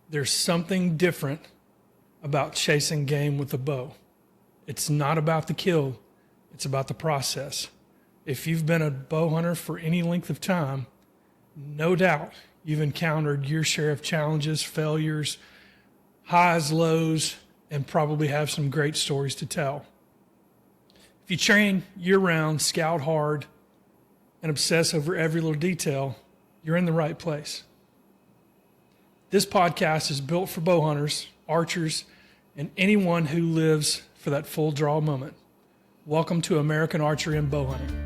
There's something different about chasing game with a bow. It's not about the kill, it's about the process. If you've been a bow hunter for any length of time, no doubt you've encountered your share of challenges, failures, highs, lows, and probably have some great stories to tell. If you train year-round, scout hard, and obsess over every little detail, you're in the right place. This podcast is built for bow hunters, archers, and anyone who lives for that full draw moment. Welcome to American Archery and Bowhunting.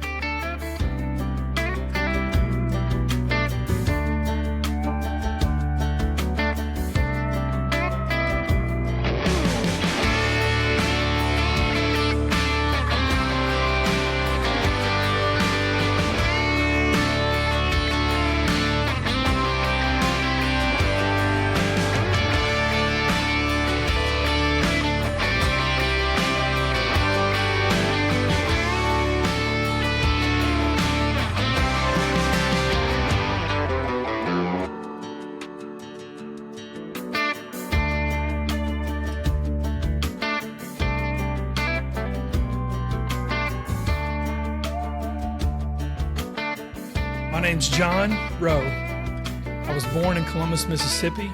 My name's John Rowe. I was born in Columbus, Mississippi.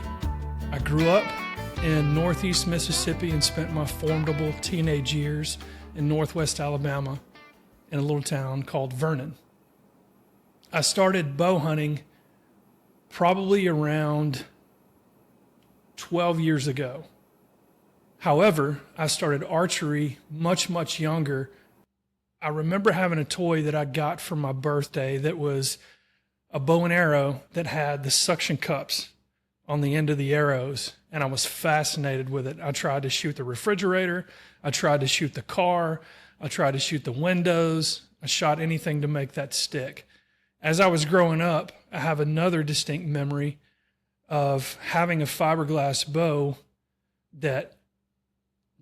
I grew up in Northeast Mississippi and spent my formidable teenage years in Northwest Alabama in a little town called Vernon. I started bow hunting probably around 12 years ago. However, I started archery much younger. I remember having a toy that I got for my birthday that was a bow and arrow that had the suction cups on the end of the arrows, and I was fascinated with it. I tried to shoot the refrigerator. I tried to shoot the car. I tried to shoot the windows. I shot anything to make that stick. As I was growing up, I have another distinct memory of having a fiberglass bow that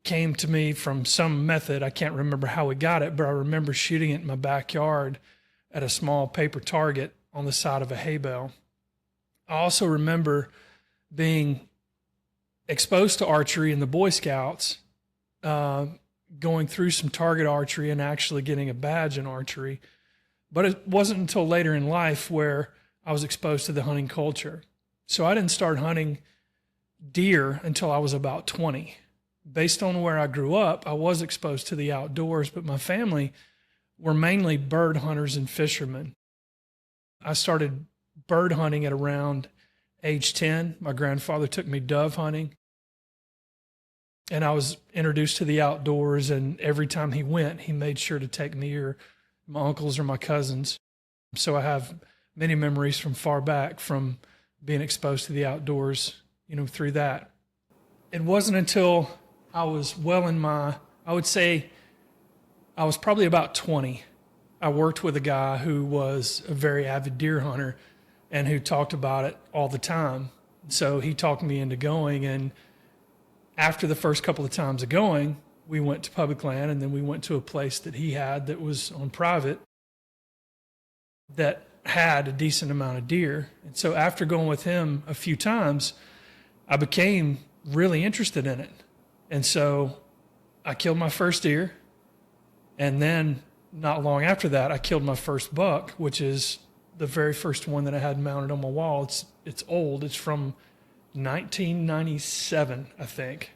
came to me from some method. I can't remember how we got it, but I remember shooting it in my backyard at a small paper target on the side of a hay bale. I also remember being exposed to archery in the Boy Scouts, going through some target archery and actually getting a badge in archery. But it wasn't until later in life where I was exposed to the hunting culture. So I didn't start hunting deer until I was about 20. Based on where I grew up, I was exposed to the outdoors, but my family were mainly bird hunters and fishermen. I started bird hunting at around age 10. My grandfather took me dove hunting, and I was introduced to the outdoors, and every time he went, he made sure to take me or my uncles or my cousins. So I have many memories from far back from being exposed to the outdoors, through that. It wasn't until I was I would say I was probably about 20. I worked with a guy who was a very avid deer hunter and who talked about it all the time. So he talked me into going, and after the first couple of times of going, we went to public land, and then we went to a place that he had that was on private that had a decent amount of deer. And so after going with him a few times, I became really interested in it. And so I killed my first deer, and then not long after that, I killed my first buck, which is the very first one that I had mounted on my wall. It's old. It's from 1997, I think.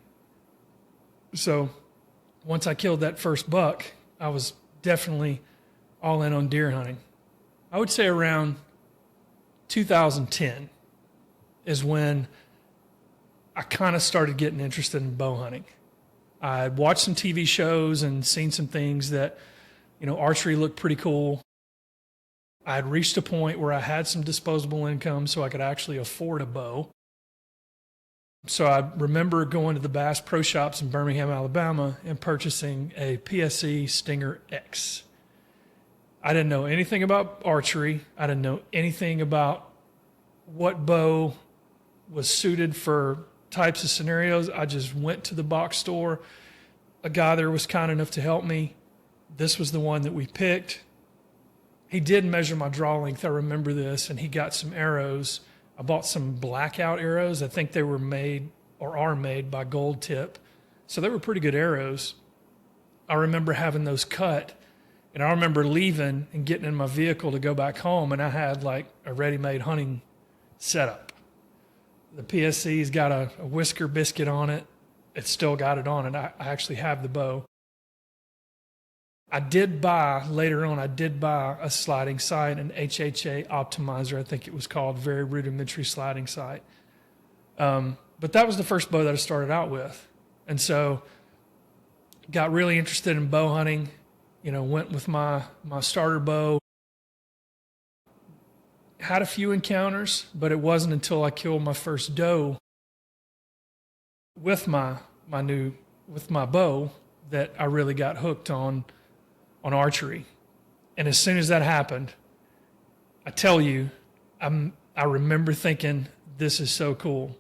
So once I killed that first buck, I was definitely all in on deer hunting. I would say around 2010 is when I kind of started getting interested in bow hunting. I'd watched some TV shows and seen some things that, archery looked pretty cool. I had reached a point where I had some disposable income so I could actually afford a bow. So I remember going to the Bass Pro Shops in Birmingham, Alabama, and purchasing a PSE Stinger X. I didn't know anything about archery. I didn't know anything about what bow was suited for types of scenarios. I just went to the box store. A guy there was kind enough to help me. This was the one that we picked. He did measure my draw length. I remember this, and he got some arrows. I bought some blackout arrows. I think they were made or are made by Gold Tip. So they were pretty good arrows. I remember having those cut, and I remember leaving and getting in my vehicle to go back home, and I had like a ready-made hunting setup. The PSC's got a whisker biscuit on it. It's still got it on it. I actually have the bow. Later on, I did buy a sliding sight, an HHA optimizer, I think it was called, very rudimentary sliding sight. But that was the first bow that I started out with. And so got really interested in bow hunting, went with my starter bow. Had a few encounters, but it wasn't until I killed my first doe with my bow that I really got hooked on archery. And as soon as that happened, I tell you, I remember thinking, this is so cool.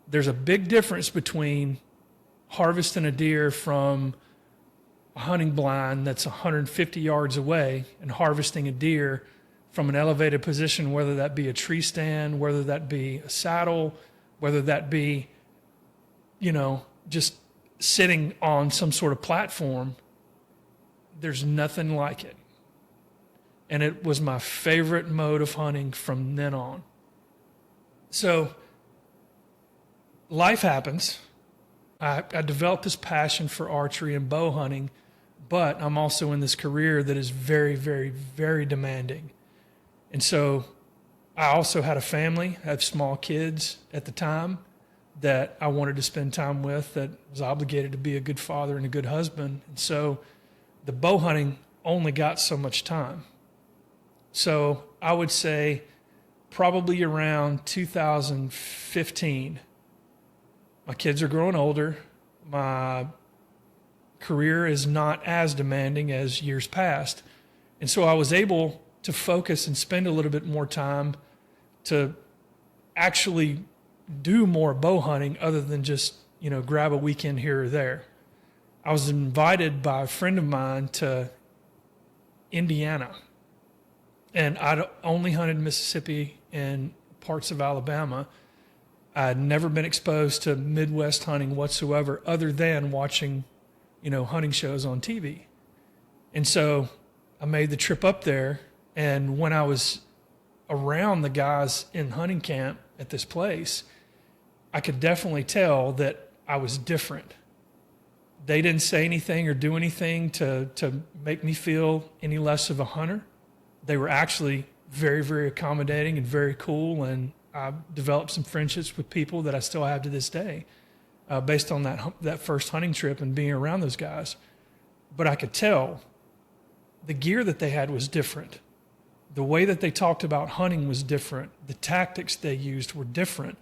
There's a big difference between harvesting a deer from a hunting blind that's 150 yards away and harvesting a deer from an elevated position, whether that be a tree stand, whether that be a saddle, whether that be, just sitting on some sort of platform. There's nothing like it. And it was my favorite mode of hunting from then on. So life happens. I developed this passion for archery and bow hunting, but I'm also in this career that is very, very, very demanding. And so I also had a family, I had small kids at the time that I wanted to spend time with, that was obligated to be a good father and a good husband. And so the bow hunting only got so much time. So I would say probably around 2015, my kids are growing older. My career is not as demanding as years past. And so I was able to focus and spend a little bit more time to actually do more bow hunting other than just, grab a weekend here or there. I was invited by a friend of mine to Indiana, and I'd only hunted Mississippi and parts of Alabama. I'd never been exposed to Midwest hunting whatsoever other than watching, hunting shows on TV. And so I made the trip up there, and when I was around the guys in hunting camp at this place, I could definitely tell that I was different. They didn't say anything or do anything to make me feel any less of a hunter. They were actually very, very accommodating and very cool, and I developed some friendships with people that I still have to this day based on that first hunting trip and being around those guys. But I could tell the gear that they had was different. The way that they talked about hunting was different. The tactics they used were different.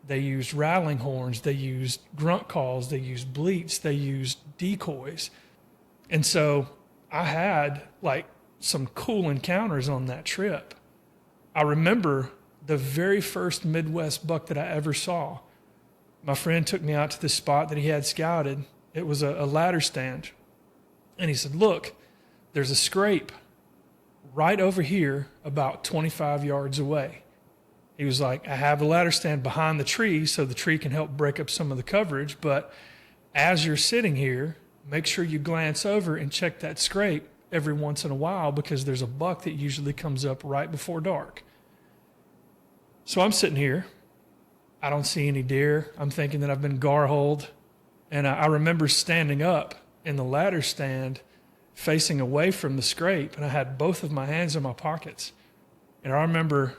They used rattling horns, they used grunt calls, they used bleats, they used decoys. And so I had like some cool encounters on that trip. I remember the very first Midwest buck that I ever saw. My friend took me out to this spot that he had scouted. It was a ladder stand. And he said, look, there's a scrape right over here about 25 yards away. He was like, I have a ladder stand behind the tree so the tree can help break up some of the coverage, but as you're sitting here, make sure you glance over and check that scrape every once in a while because there's a buck that usually comes up right before dark. So I'm sitting here. I don't see any deer. I'm thinking that I've been gar-holed. And I remember standing up in the ladder stand facing away from the scrape, and I had both of my hands in my pockets. And I remember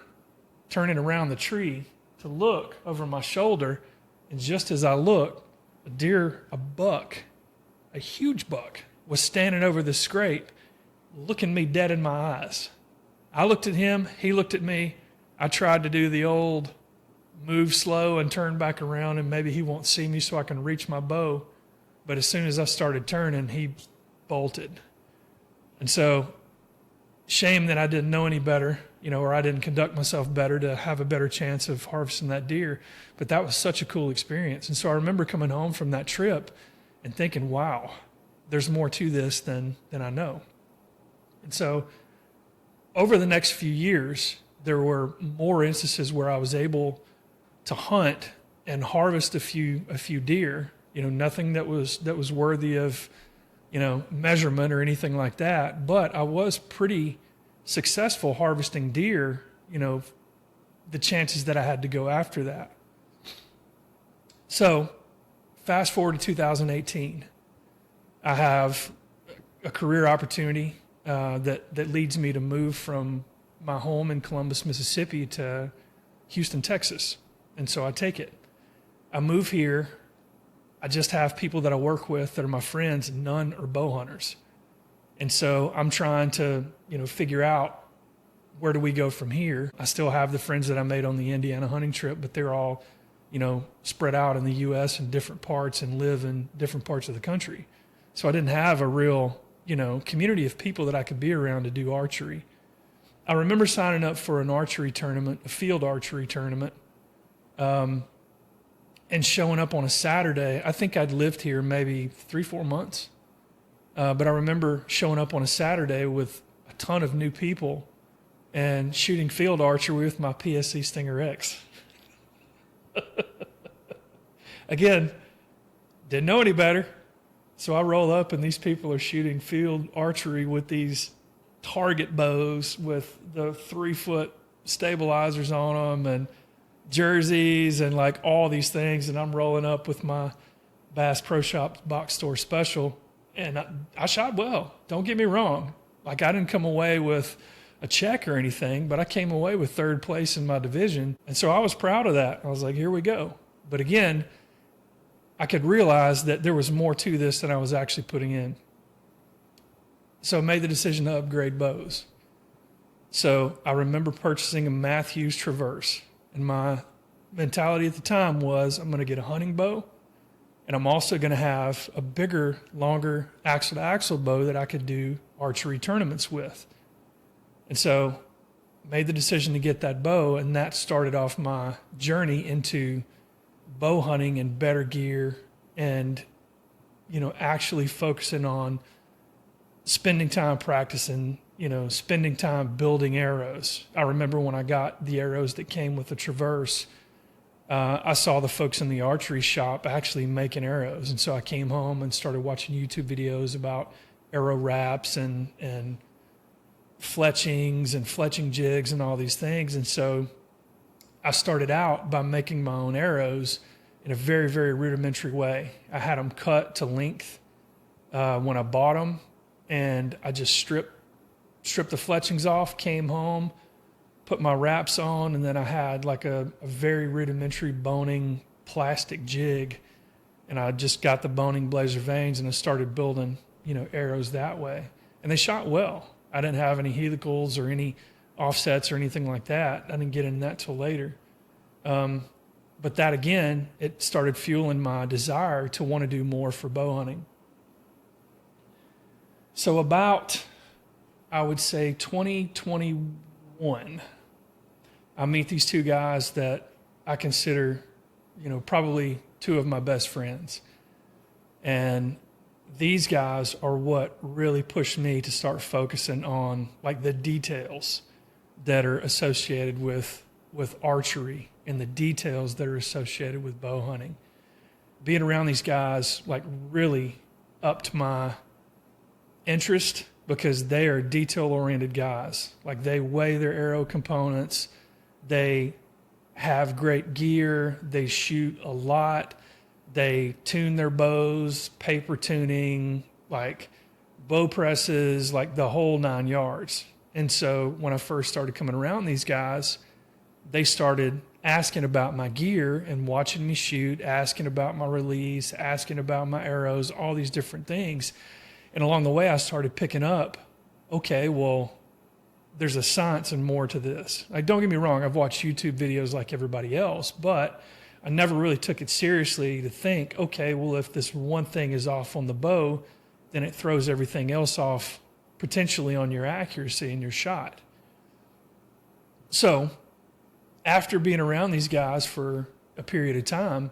turning around the tree to look over my shoulder, and just as I looked, a buck, a huge buck, was standing over the scrape, looking me dead in my eyes. I looked at him, he looked at me. I tried to do the old move slow and turn back around, and maybe he won't see me so I can reach my bow. But as soon as I started turning, he bolted. And so, shame that I didn't know any better, or I didn't conduct myself better to have a better chance of harvesting that deer. But that was such a cool experience. And so I remember coming home from that trip and thinking, wow, there's more to this than I know. And so over the next few years, there were more instances where I was able to hunt and harvest a few deer. Nothing that was worthy of measurement or anything like that. But I was pretty successful harvesting deer. The chances that I had to go after that. So, fast forward to 2018, I have a career opportunity that leads me to move from my home in Columbus, Mississippi to Houston, Texas. And so I take it. I move here. I just have people that I work with that are my friends. None are bow hunters. And so I'm trying to, figure out, where do we go from here? I still have the friends that I made on the Indiana hunting trip, but they're all, spread out in the U.S. in different parts and live in different parts of the country. So I didn't have a real, community of people that I could be around to do archery. I remember signing up for an archery tournament, a field archery tournament, and showing up on a Saturday. I think I'd lived here maybe 3-4 months, but I remember showing up on a Saturday with a ton of new people and shooting field archery with my PSC Stinger X. Again, didn't know any better. So I roll up and these people are shooting field archery with these target bows with the 3-foot stabilizers on them and jerseys and like all these things. And I'm rolling up with my Bass Pro Shop box store special. And I shot well. Don't get me wrong. Like I didn't come away with a check or anything, but I came away with 3rd place in my division. And so I was proud of that. I was like, here we go. But again, I could realize that there was more to this than I was actually putting in. So I made the decision to upgrade bows. So I remember purchasing a Matthews Traverse. And my mentality at the time was I'm going to get a hunting bow. And I'm also going to have a bigger, longer axle-to-axle bow that I could do archery tournaments with. And so made the decision to get that bow, and that started off my journey into bow hunting and better gear and, actually focusing on spending time practicing, spending time building arrows. I remember when I got the arrows that came with the Traverse, I saw the folks in the archery shop actually making arrows. And so I came home and started watching YouTube videos about arrow wraps and fletchings and fletching jigs and all these things. And so I started out by making my own arrows in a very, very rudimentary way. I had them cut to length when I bought them, and I just stripped the fletchings off, came home, put my wraps on, and then I had like a very rudimentary boning plastic jig, and I just got the boning blazer vanes and I started building, arrows that way. And they shot well. I didn't have any helicals or any offsets or anything like that. I didn't get into that till later. But that again, it started fueling my desire to want to do more for bow hunting. So about, I would say 2021, I meet these 2 guys that I consider, probably 2 of my best friends. And these guys are what really pushed me to start focusing on like the details that are associated with archery and the details that are associated with bow hunting. Being around these guys like really upped my interest because they are detail-oriented guys. Like they weigh their arrow components, they have great gear, they shoot a lot, they tune their bows, paper tuning, like bow presses, like the whole 9 yards. And so when I first started coming around these guys, they started asking about my gear and watching me shoot, asking about my release, asking about my arrows, all these different things. And along the way, I started picking up, okay, well, there's a science and more to this. Like, don't get me wrong, I've watched YouTube videos like everybody else, but I never really took it seriously to think, okay, well, if this one thing is off on the bow, then it throws everything else off potentially on your accuracy and your shot. So after being around these guys for a period of time,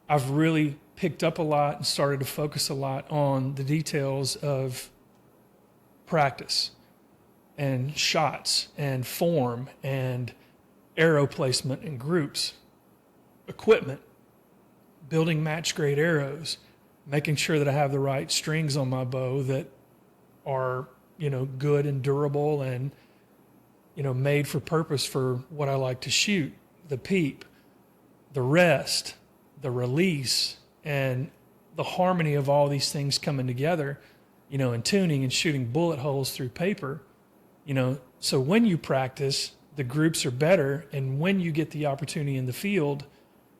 I've really picked up a lot and started to focus a lot on the details of practice. and shots and form and arrow placement and groups, equipment, building match grade arrows, making sure that I have the right strings on my bow that are, good and durable and, made for purpose for what I like to shoot, the peep, the rest, the release, and the harmony of all these things coming together, and tuning and shooting bullet holes through paper, so when you practice, the groups are better. And when you get the opportunity in the field,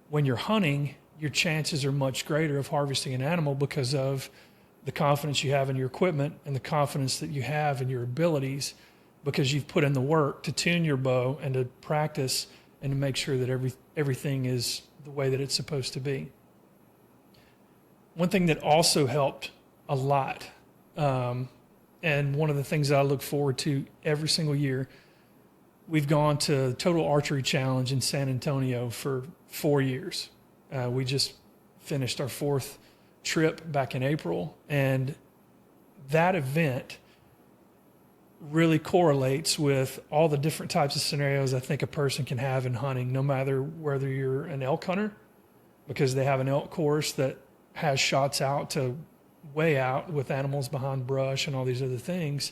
when you're hunting, your chances are much greater of harvesting an animal because of the confidence you have in your equipment and the confidence that you have in your abilities, because you've put in the work to tune your bow and to practice and to make sure that everything is the way that it's supposed to be. One thing that also helped a lot, and one of the things that I look forward to every single year, we've gone to Total Archery Challenge in San Antonio for 4 years. We just finished our 4th trip back in April, and that event really correlates with all the different types of scenarios I think a person can have in hunting, no matter whether you're an elk hunter, because they have an elk course that has shots out to way out with animals behind brush and all these other things,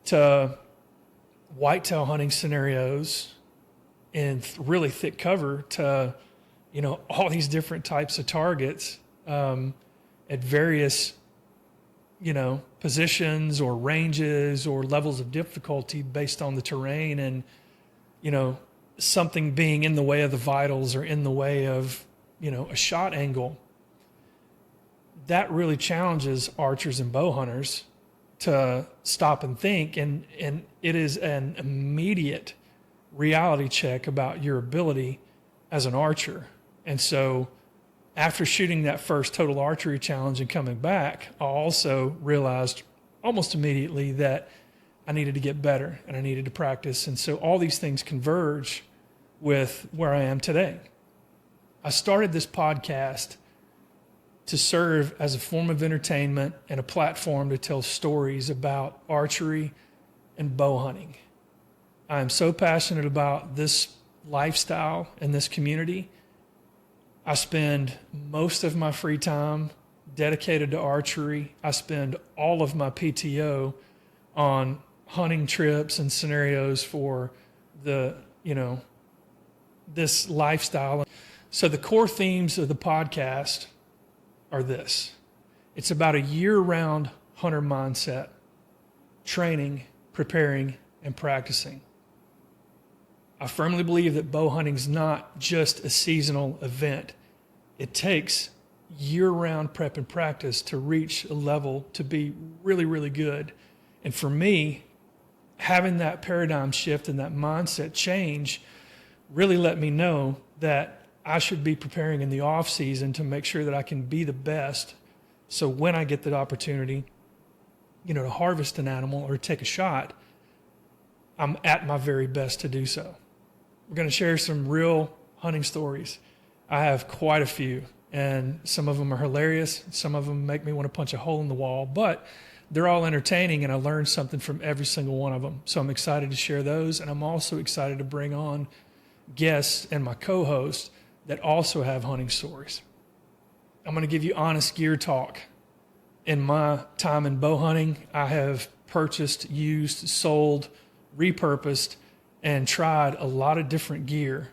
to whitetail hunting scenarios in really thick cover, to all these different types of targets at various positions or ranges or levels of difficulty based on the terrain, and something being in the way of the vitals or in the way of a shot angle. That really challenges archers and bow hunters to stop and think, and it is an immediate reality check about your ability as an archer. And so after shooting that first Total Archery Challenge and coming back, I also realized almost immediately that I needed to get better and I needed to practice. And so all these things converge with where I am today. I started this podcast to serve as a form of entertainment and a platform to tell stories about archery and bow hunting. I am so passionate about this lifestyle and this community. I spend most of my free time dedicated to archery. I spend all of my PTO on hunting trips and scenarios for this lifestyle. So the core themes of the podcast are this. It's about a year-round hunter mindset, training, preparing, and practicing. I firmly believe that bow hunting is not just a seasonal event. It takes year-round prep and practice to reach a level to be really, really good. And for me, having that paradigm shift and that mindset change really let me know that I should be preparing in the off season to make sure that I can be the best. So when I get the opportunity, to harvest an animal or take a shot, I'm at my very best to do so. We're going to share some real hunting stories. I have quite a few, and some of them are hilarious. Some of them make me want to punch a hole in the wall, but they're all entertaining, and I learned something from every single one of them. So I'm excited to share those, and I'm also excited to bring on guests and my co-hosts that also have hunting stories. I'm going to give you honest gear talk. In my time in bow hunting, I have purchased, used, sold, repurposed, and tried a lot of different gear.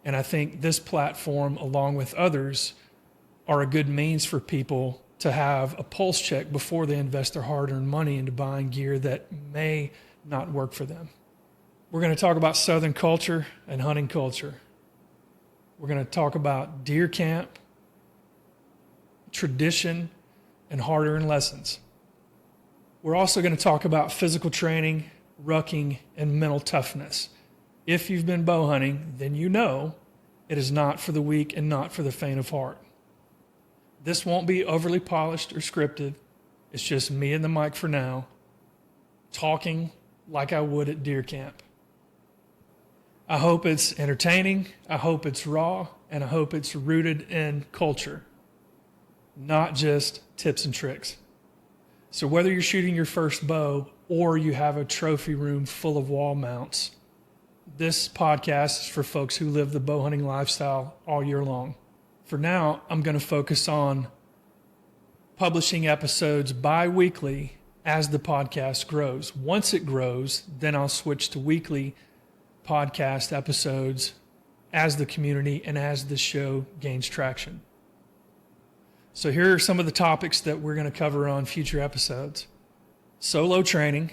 And I think this platform, along with others, are a good means for people to have a pulse check before they invest their hard-earned money into buying gear that may not work for them. We're going to talk about Southern culture and hunting culture. We're going to talk about deer camp, tradition, and hard-earned lessons. We're also going to talk about physical training, rucking, and mental toughness. If you've been bow hunting, then you know it is not for the weak and not for the faint of heart. This won't be overly polished or scripted. It's just me and the mic for now, talking like I would at deer camp. I hope it's entertaining, I hope it's raw, and I hope it's rooted in culture, not just tips and tricks. So whether you're shooting your first bow or you have a trophy room full of wall mounts. This podcast is for folks who live the bow hunting lifestyle all year long. For now, I'm going to focus on publishing episodes bi-weekly as the podcast grows. Once it grows, then I'll switch to weekly podcast episodes as the community and as the show gains traction. So here are some of the topics that we're going to cover on future episodes. Solo training,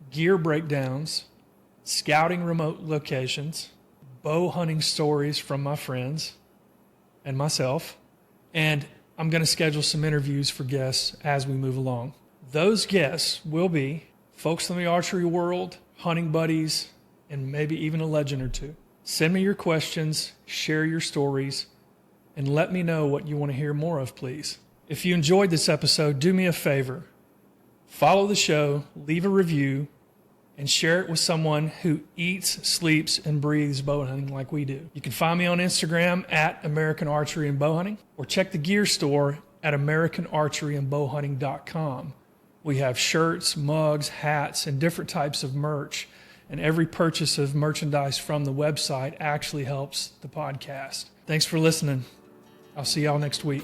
gear breakdowns, scouting remote locations, bow hunting stories from my friends and myself, and I'm going to schedule some interviews for guests as we move along. Those guests will be folks in the archery world, hunting buddies, and maybe even a legend or two. Send me your questions, share your stories, and let me know what you want to hear more of, please. If you enjoyed this episode, do me a favor. Follow the show, leave a review, and share it with someone who eats, sleeps, and breathes bow hunting like we do. You can find me on Instagram at American Archery and Bowhunting, or check the gear store at AmericanArcheryandBowhunting.com. We have shirts, mugs, hats, and different types of merch, and every purchase of merchandise from the website actually helps the podcast. Thanks for listening. I'll see y'all next week.